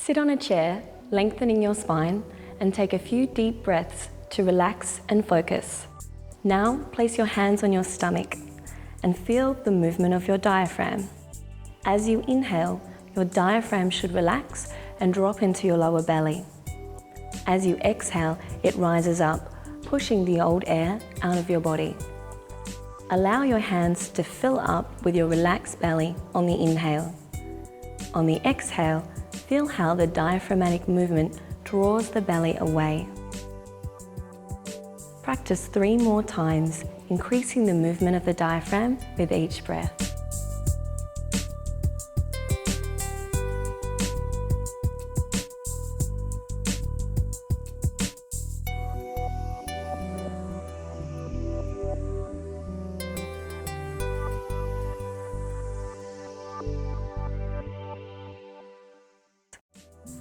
Sit on a chair, lengthening your spine, and take a few deep breaths to relax and focus. Now place your hands on your stomach and feel the movement of your diaphragm. As you inhale, your diaphragm should relax and drop into your lower belly. As you exhale, it rises up, pushing the old air out of your body. Allow your hands to fill up with your relaxed belly on the inhale. On the exhale, feel how the diaphragmatic movement draws the belly away. Practice 3 more times, increasing the movement of the diaphragm with each breath.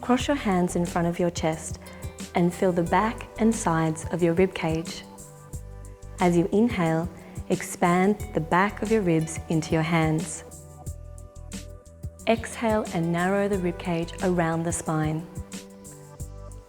Cross your hands in front of your chest and feel the back and sides of your rib cage. As you inhale, expand the back of your ribs into your hands. Exhale and narrow the rib cage around the spine.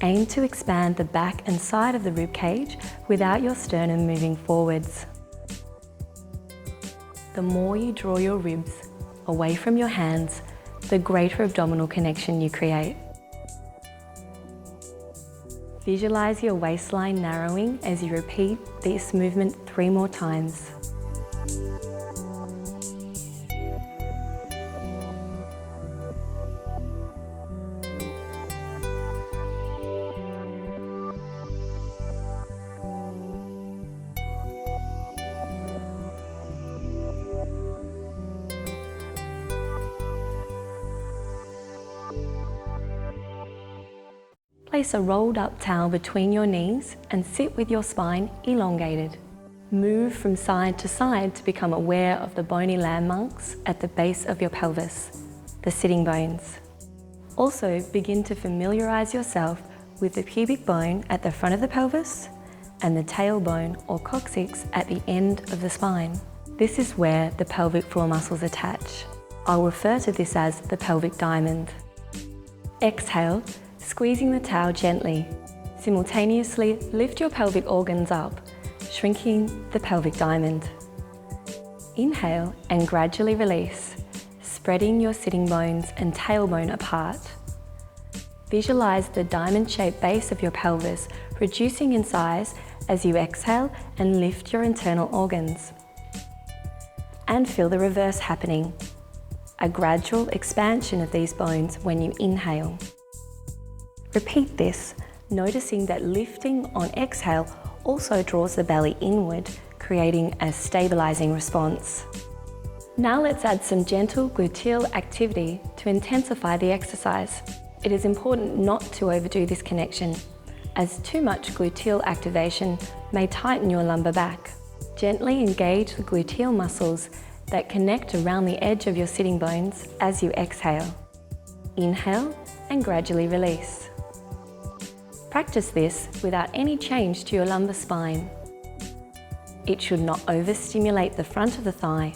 Aim to expand the back and side of the rib cage without your sternum moving forwards. The more you draw your ribs away from your hands, the greater abdominal connection you create. Visualize your waistline narrowing as you repeat this movement 3 more times. Place a rolled up towel between your knees and sit with your spine elongated. Move from side to side to become aware of the bony landmarks at the base of your pelvis, the sitting bones. Also begin to familiarize yourself with the pubic bone at the front of the pelvis and the tailbone or coccyx at the end of the spine. This is where the pelvic floor muscles attach. I'll refer to this as the pelvic diamond. Exhale, squeezing the towel gently. Simultaneously lift your pelvic organs up, shrinking the pelvic diamond. Inhale and gradually release, spreading your sitting bones and tailbone apart. Visualize the diamond-shaped base of your pelvis reducing in size as you exhale and lift your internal organs. And feel the reverse happening, a gradual expansion of these bones when you inhale. Repeat this, noticing that lifting on exhale also draws the belly inward, creating a stabilizing response. Now let's add some gentle gluteal activity to intensify the exercise. It is important not to overdo this connection, as too much gluteal activation may tighten your lumbar back. Gently engage the gluteal muscles that connect around the edge of your sitting bones as you exhale. Inhale and gradually release. Practice this without any change to your lumbar spine. It should not overstimulate the front of the thigh.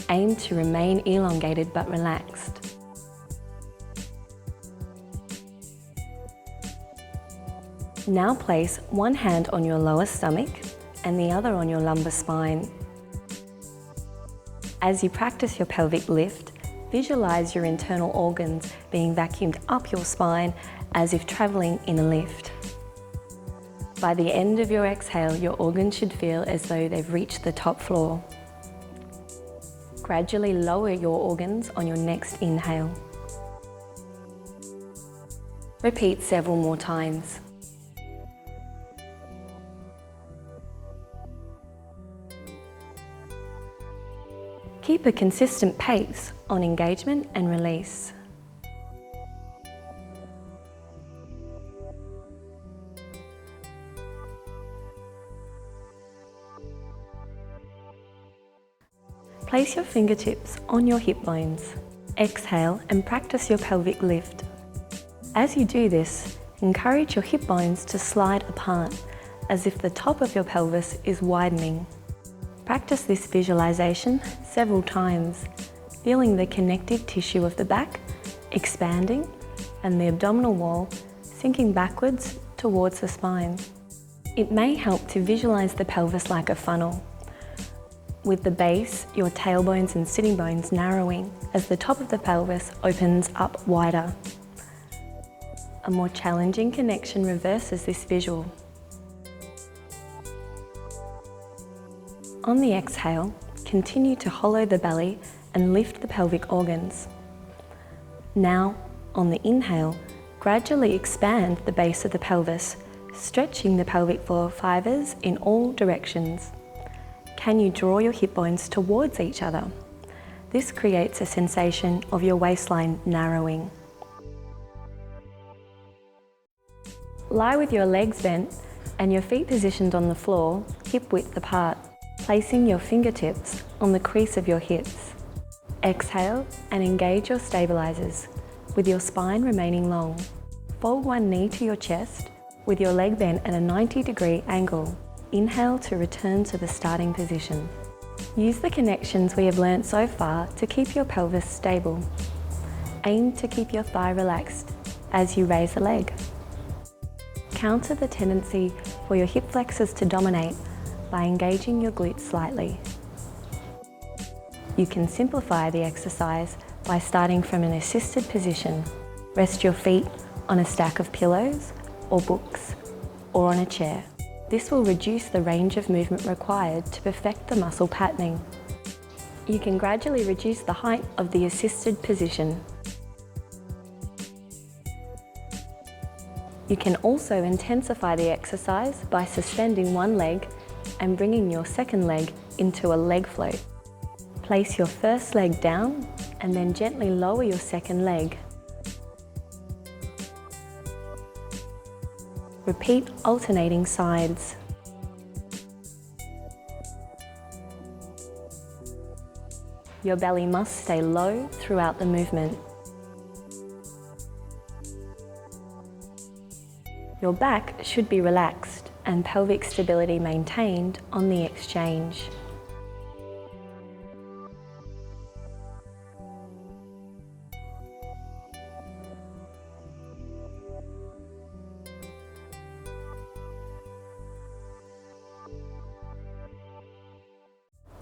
Aim to remain elongated but relaxed. Now place one hand on your lower stomach and the other on your lumbar spine. As you practice your pelvic lift, visualize your internal organs being vacuumed up your spine as if traveling in a lift. By the end of your exhale, your organs should feel as though they've reached the top floor. Gradually lower your organs on your next inhale. Repeat several more times. Keep a consistent pace on engagement and release. Place your fingertips on your hip bones. Exhale and practice your pelvic lift. As you do this, encourage your hip bones to slide apart as if the top of your pelvis is widening. Practice this visualization several times, feeling the connective tissue of the back expanding and the abdominal wall sinking backwards towards the spine. It may help to visualize the pelvis like a funnel, with the base, your tailbones and sitting bones narrowing as the top of the pelvis opens up wider. A more challenging connection reverses this visual. On the exhale, continue to hollow the belly and lift the pelvic organs. Now, on the inhale, gradually expand the base of the pelvis, stretching the pelvic floor fibers in all directions. Can you draw your hip bones towards each other? This creates a sensation of your waistline narrowing. Lie with your legs bent and your feet positioned on the floor, hip width apart, placing your fingertips on the crease of your hips. Exhale and engage your stabilizers, with your spine remaining long. Fold one knee to your chest with your leg bent at a 90-degree angle. Inhale to return to the starting position. Use the connections we have learnt so far to keep your pelvis stable. Aim to keep your thigh relaxed as you raise the leg. Counter the tendency for your hip flexors to dominate by engaging your glutes slightly. You can simplify the exercise by starting from an assisted position. Rest your feet on a stack of pillows or books, or on a chair. This will reduce the range of movement required to perfect the muscle patterning. You can gradually reduce the height of the assisted position. You can also intensify the exercise by suspending one leg and bringing your second leg into a leg float. Place your first leg down and then gently lower your second leg. Repeat alternating sides. Your belly must stay low throughout the movement. Your back should be relaxed and pelvic stability maintained on the exchange.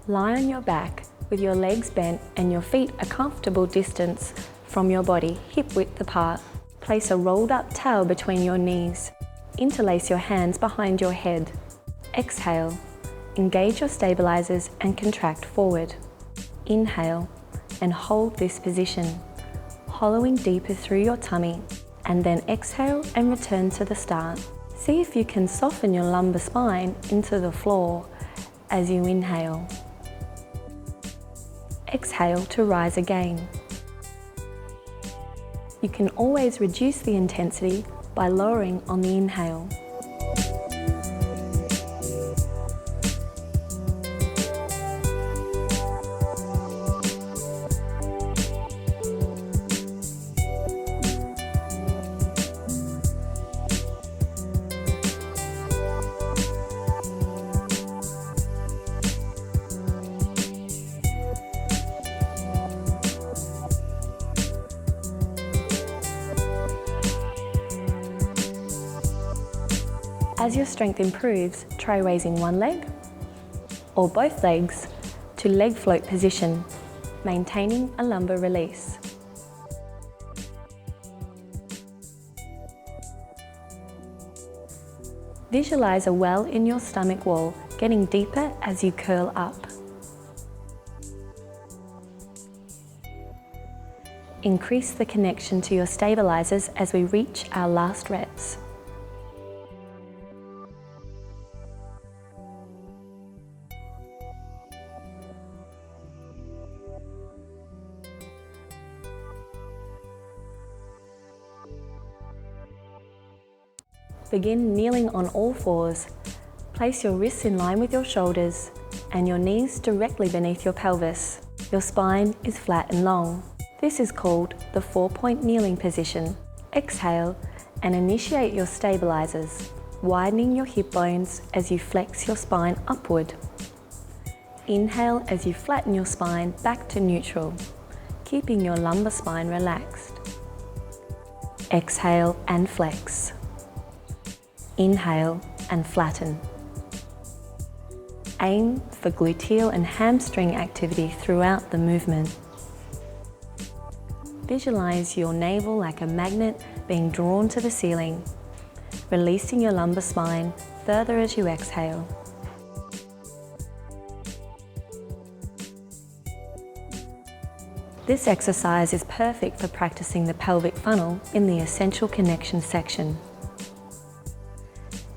Lie on your back with your legs bent and your feet a comfortable distance from your body, hip width apart. Place a rolled up towel between your knees. Interlace your hands behind your head. Exhale, engage your stabilizers and contract forward. Inhale and hold this position, hollowing deeper through your tummy, and then exhale and return to the start. See if you can soften your lumbar spine into the floor as you inhale. Exhale to rise again. You can always reduce the intensity by lowering on the inhale. As your strength improves, try raising one leg or both legs to leg float position, maintaining a lumbar release. Visualize a well in your stomach wall, getting deeper as you curl up. Increase the connection to your stabilizers as we reach our last reps. Begin kneeling on all fours. Place your wrists in line with your shoulders and your knees directly beneath your pelvis. Your spine is flat and long. This is called the 4-point kneeling position. Exhale and initiate your stabilizers, widening your hip bones as you flex your spine upward. Inhale as you flatten your spine back to neutral, keeping your lumbar spine relaxed. Exhale and flex. Inhale and flatten. Aim for gluteal and hamstring activity throughout the movement. Visualize your navel like a magnet being drawn to the ceiling, releasing your lumbar spine further as you exhale. This exercise is perfect for practicing the pelvic funnel in the essential connection section.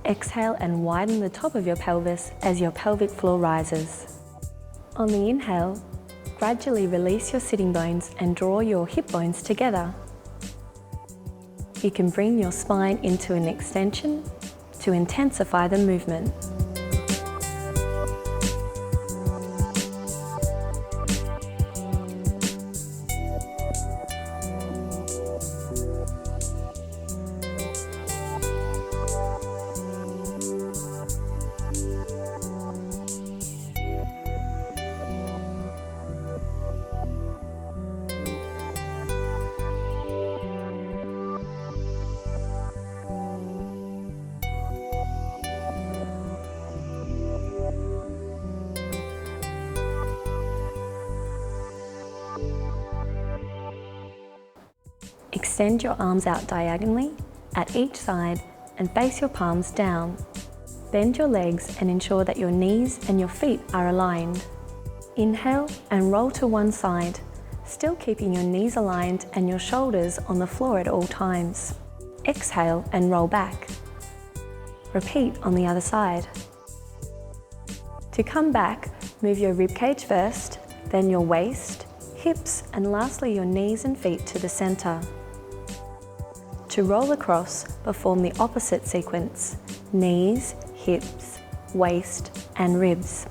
Exhale and widen the top of your pelvis as your pelvic floor rises. On the inhale, gradually release your sitting bones and draw your hip bones together. You can bring your spine into an extension to intensify the movement. Extend your arms out diagonally at each side and face your palms down. Bend your legs and ensure that your knees and your feet are aligned. Inhale and roll to one side, still keeping your knees aligned and your shoulders on the floor at all times. Exhale and roll back. Repeat on the other side. To come back, move your ribcage first, then your waist, hips, and lastly your knees and feet to the center. To roll across, perform the opposite sequence: knees, hips, waist, and ribs.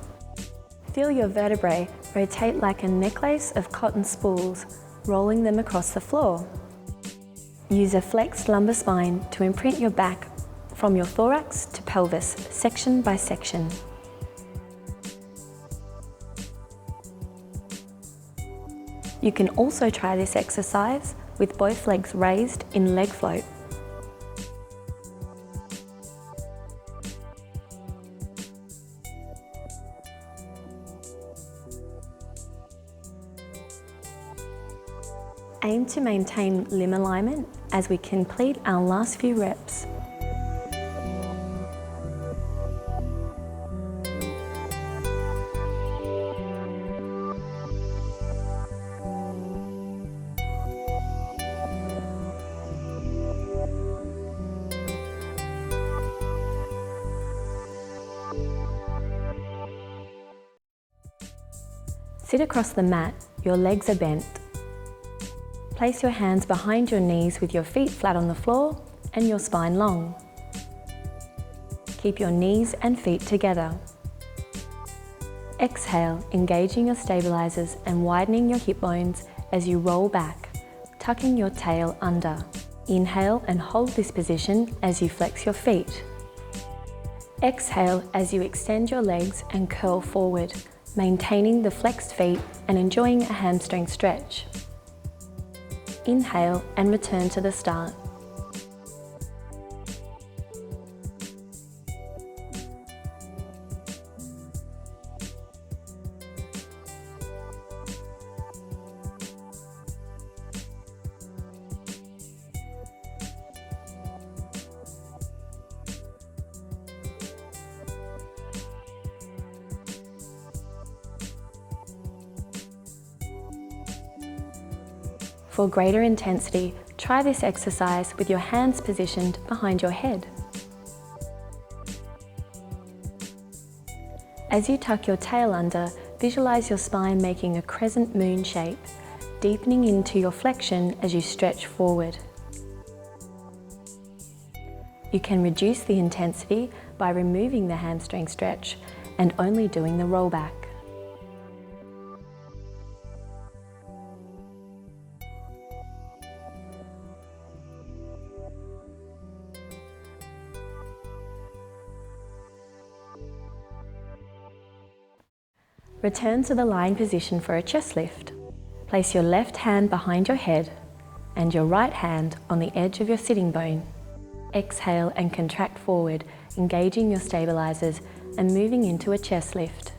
Feel your vertebrae rotate like a necklace of cotton spools, rolling them across the floor. Use a flexed lumbar spine to imprint your back from your thorax to pelvis, section by section. You can also try this exercise with both legs raised in leg float. Aim to maintain limb alignment as we complete our last few reps. Sit across the mat, your legs are bent. Place your hands behind your knees with your feet flat on the floor and your spine long. Keep your knees and feet together. Exhale, engaging your stabilizers and widening your hip bones as you roll back, tucking your tail under. Inhale and hold this position as you flex your feet. Exhale as you extend your legs and curl forward, maintaining the flexed feet and enjoying a hamstring stretch. Inhale and return to the start. For greater intensity, try this exercise with your hands positioned behind your head. As you tuck your tail under, visualize your spine making a crescent moon shape, deepening into your flexion as you stretch forward. You can reduce the intensity by removing the hamstring stretch and only doing the rollback. Return to the lying position for a chest lift. Place your left hand behind your head, and your right hand on the edge of your sitting bone. Exhale and contract forward, engaging your stabilizers and moving into a chest lift.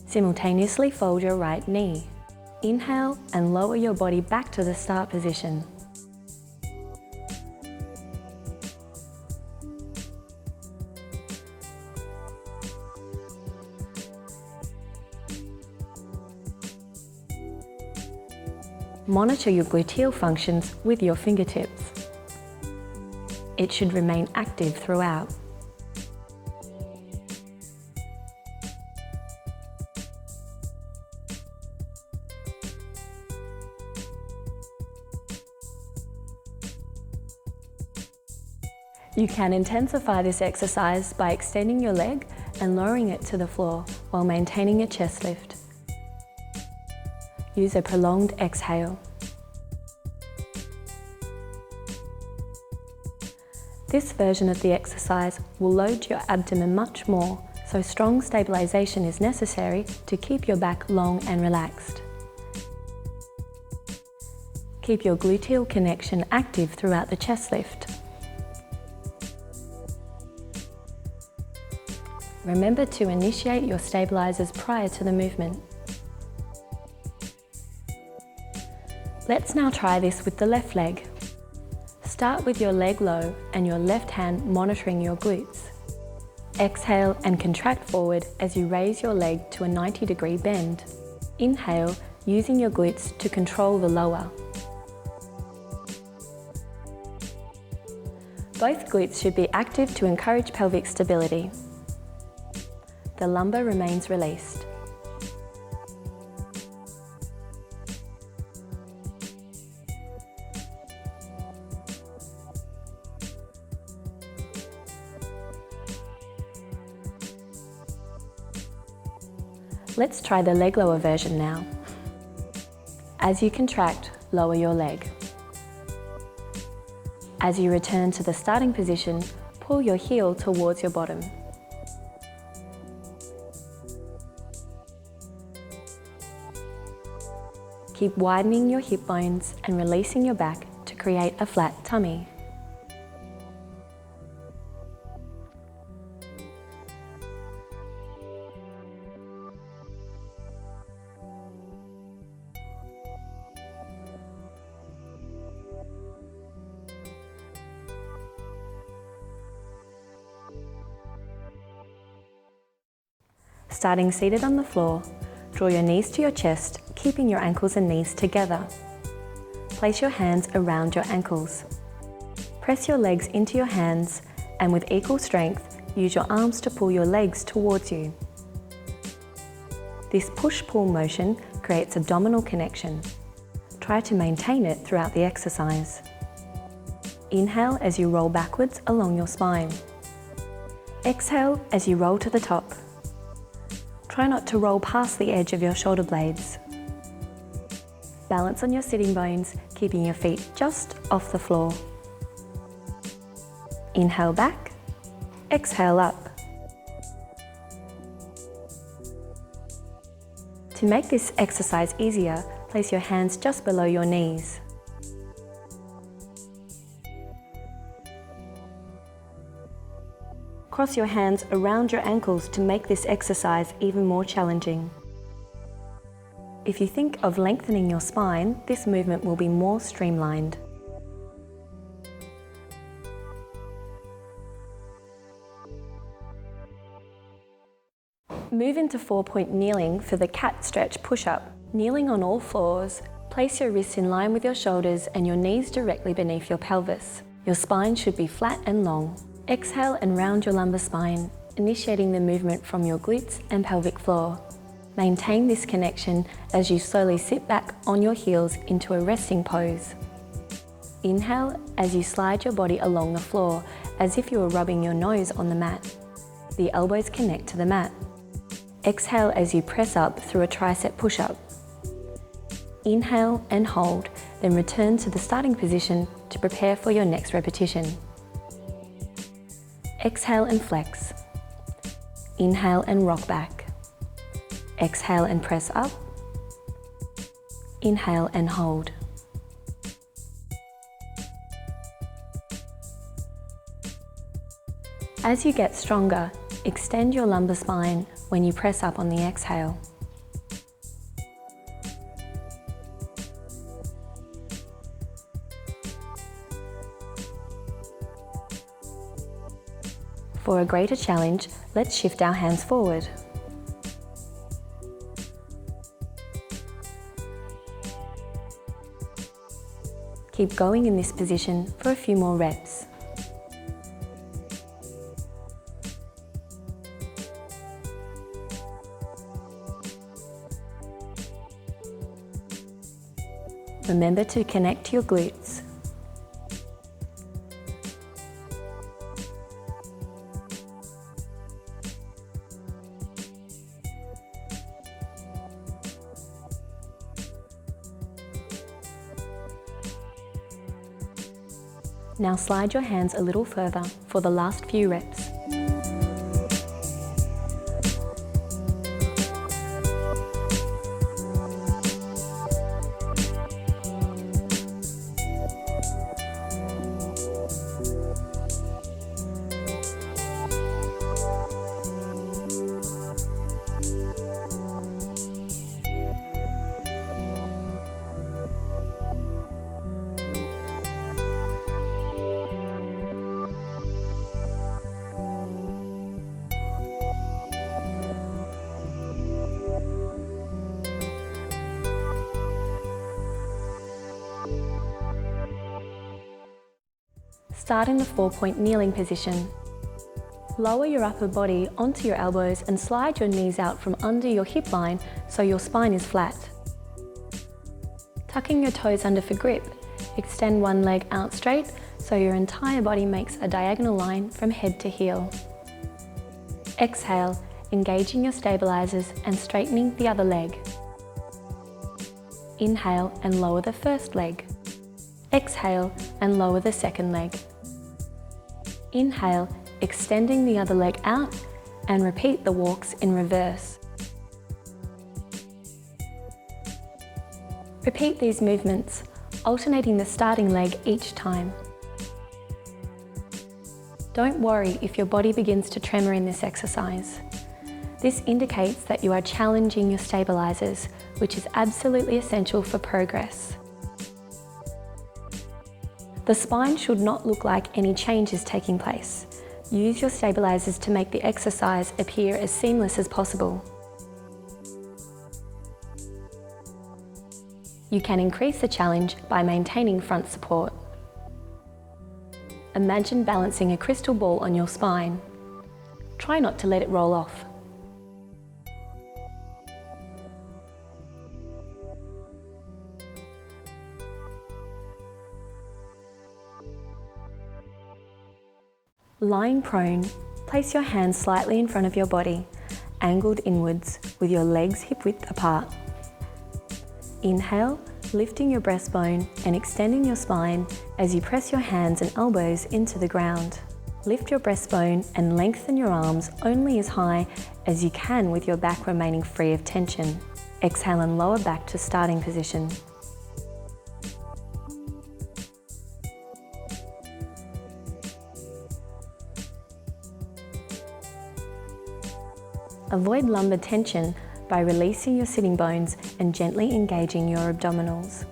Simultaneously fold your right knee. Inhale and lower your body back to the start position. Monitor your gluteal functions with your fingertips. It should remain active throughout. You can intensify this exercise by extending your leg and lowering it to the floor while maintaining a chest lift. Use a prolonged exhale. This version of the exercise will load your abdomen much more, so strong stabilization is necessary to keep your back long and relaxed. Keep your gluteal connection active throughout the chest lift. Remember to initiate your stabilizers prior to the movement. Let's now try this with the left leg. Start with your leg low and your left hand monitoring your glutes. Exhale and contract forward as you raise your leg to a 90-degree bend. Inhale, using your glutes to control the lower. Both glutes should be active to encourage pelvic stability. The lumbar remains released. Let's try the leg lower version now. As you contract, lower your leg. As you return to the starting position, pull your heel towards your bottom. Keep widening your hip bones and releasing your back to create a flat tummy. Starting seated on the floor, draw your knees to your chest, keeping your ankles and knees together. Place your hands around your ankles. Press your legs into your hands and with equal strength, use your arms to pull your legs towards you. This push-pull motion creates abdominal connection. Try to maintain it throughout the exercise. Inhale as you roll backwards along your spine. Exhale as you roll to the top. Try not to roll past the edge of your shoulder blades. Balance on your sitting bones, keeping your feet just off the floor. Inhale back, exhale up. To make this exercise easier, place your hands just below your knees. Cross your hands around your ankles to make this exercise even more challenging. If you think of lengthening your spine, this movement will be more streamlined. Move into 4-point kneeling for the cat stretch push-up. Kneeling on all fours, place your wrists in line with your shoulders and your knees directly beneath your pelvis. Your spine should be flat and long. Exhale and round your lumbar spine, initiating the movement from your glutes and pelvic floor. Maintain this connection as you slowly sit back on your heels into a resting pose. Inhale as you slide your body along the floor as if you were rubbing your nose on the mat. The elbows connect to the mat. Exhale as you press up through a tricep push-up. Inhale and hold, then return to the starting position to prepare for your next repetition. Exhale and flex. Inhale and rock back. Exhale and press up. Inhale and hold. As you get stronger, extend your lumbar spine when you press up on the exhale. For a greater challenge, let's shift our hands forward. Keep going in this position for a few more reps. Remember to connect your glutes. Now slide your hands a little further for the last few reps. Start in the 4-point kneeling position. Lower your upper body onto your elbows and slide your knees out from under your hip line so your spine is flat. Tucking your toes under for grip, extend one leg out straight so your entire body makes a diagonal line from head to heel. Exhale, engaging your stabilizers and straightening the other leg. Inhale and lower the first leg. Exhale and lower the second leg. Inhale, extending the other leg out, and repeat the walks in reverse. Repeat these movements, alternating the starting leg each time. Don't worry if your body begins to tremor in this exercise. This indicates that you are challenging your stabilizers, which is absolutely essential for progress. The spine should not look like any change is taking place. Use your stabilizers to make the exercise appear as seamless as possible. You can increase the challenge by maintaining front support. Imagine balancing a crystal ball on your spine. Try not to let it roll off. Lying prone, place your hands slightly in front of your body, angled inwards with your legs hip-width apart. Inhale, lifting your breastbone and extending your spine as you press your hands and elbows into the ground. Lift your breastbone and lengthen your arms only as high as you can with your back remaining free of tension. Exhale and lower back to starting position. Avoid lumbar tension by releasing your sitting bones and gently engaging your abdominals.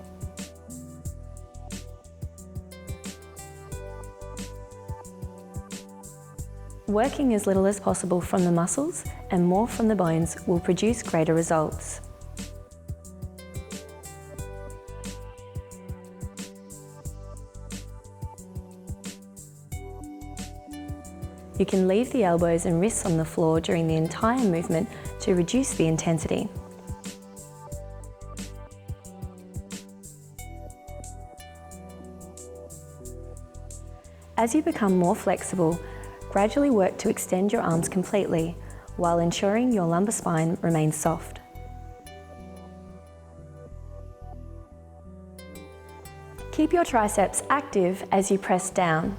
Working as little as possible from the muscles and more from the bones will produce greater results. You can leave the elbows and wrists on the floor during the entire movement to reduce the intensity. As you become more flexible, gradually work to extend your arms completely while ensuring your lumbar spine remains soft. Keep your triceps active as you press down.